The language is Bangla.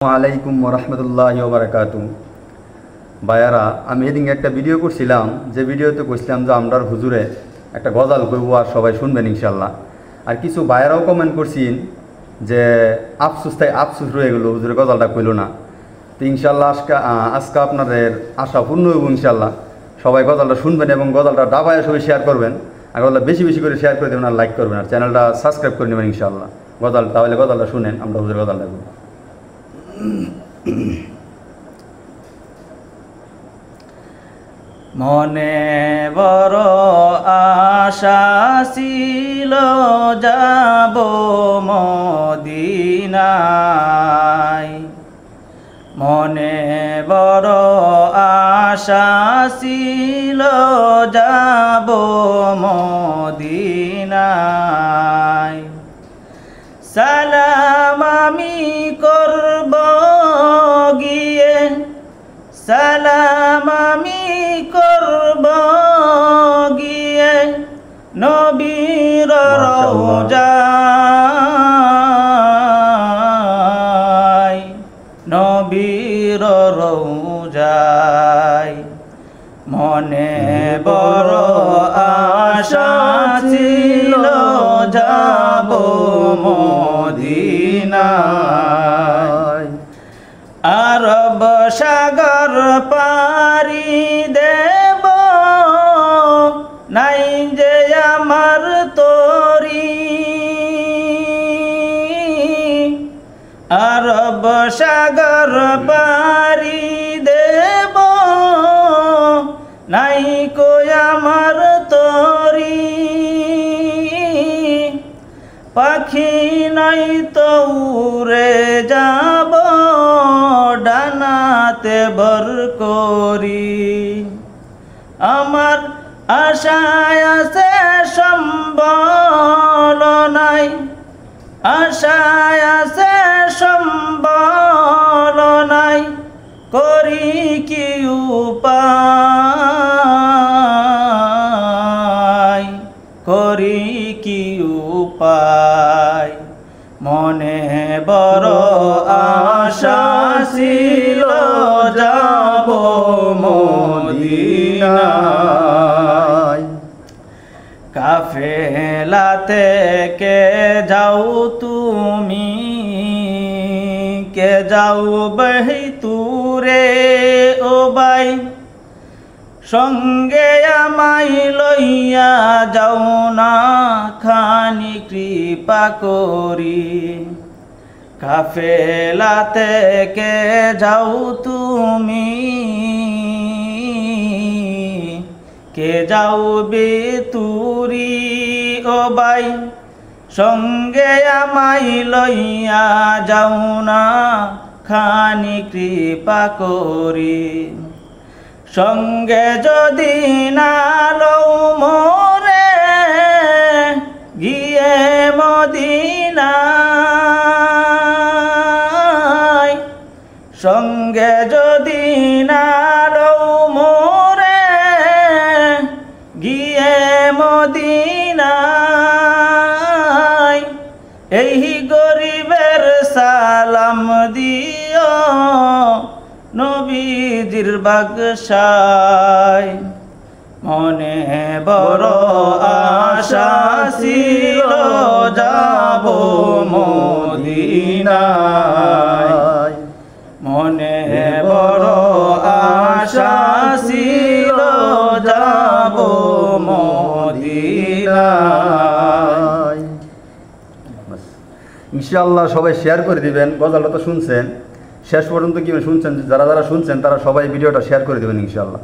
আলাইকুম রহমতুল্লাহি ওয়া বারাকাতুহু। ভাইয়ারা, আমি এদিন একটা ভিডিও করছিলাম, যে ভিডিওতে কইছিলাম যে আমরার হুজুরে একটা গজাল কইব আর সবাই শুনবেন ইনশাল্লাহ। আর কিছু ভাইয়ারাও কমেন্ট করছেন যে আফসুস রয়ে গেলো, হুজুরে গজালটা কইল না। তো ইনশাল্লাহ আজকে আপনাদের আশা পূর্ণ হইব ইনশাল্লাহ। সবাই গজালটা শুনবেন এবং গজালটা ডাবায় সবাই শেয়ার করবেন, আর গজালটা বেশি বেশি করে শেয়ার করে দেবেন আর লাইক করবেন, আর চ্যানেলটা সাবস্ক্রাইব করে নেবেন ইনশাল্লাহ। তাহলে গজালটা শুনেন, আমরা হুজুরের গজালটা করি। মনে বড় আশা ছিল যাব মদিনায়, মনে বড় আশা ছিল যাব মদিনায়। সালাম আমি করব গিয়ে, সালাম আমি করব গিয়ে নবীর রওজায়, নবীর রওজায়। মনে বড় আশা ছিল যাব মদিনায়। আরব সাগর পারি দেব নাই যে আমার তরি, আরব সাগর পারি দেব নাই কই আমার তরি। পাখি নাই তো উড়ে যাব ডানাতে ভর করি, আমার আশায় আছে সম্বল নাই, আশায় আছে সম্বল নাই, করি কি উপায়, করি কি উপায়। মনে বড় আশা ছিল যাব মদিনায়। কাফেলাতে কে যাও তুমি, কে যাও বহি তুরে ও বাই, সঙ্গে আমায় লইয়া যাও না খানি কৃপা করি। কাফেলাতে কে যাও তুমি, কে যাও বেতুরি ও বাই, সঙ্গে আমায় লইয়া যাও না খানি কৃপা করি। সঙ্গে যদি না লও মোরে গিয়ে মদিনায়, সঙ্গে যদি না লও মোরে গিয়ে মদিনায়। এই গরিবের সালাম দিও নবীজির বাগশায়। মনে বড় আশা ছিল যাব মদিনায়, মনে বড় আশা ছিল যাব মদিনায়। ইনশাআল্লাহ সবাই শেয়ার করে দিবেন। গজালটা তো শুনছেন, শেষ পর্যন্ত কি শুনছেন, যারা যারা শুনছেন তারা সবাই ভিডিওটা শেয়ার করে দেবেন ইনশাআল্লাহ।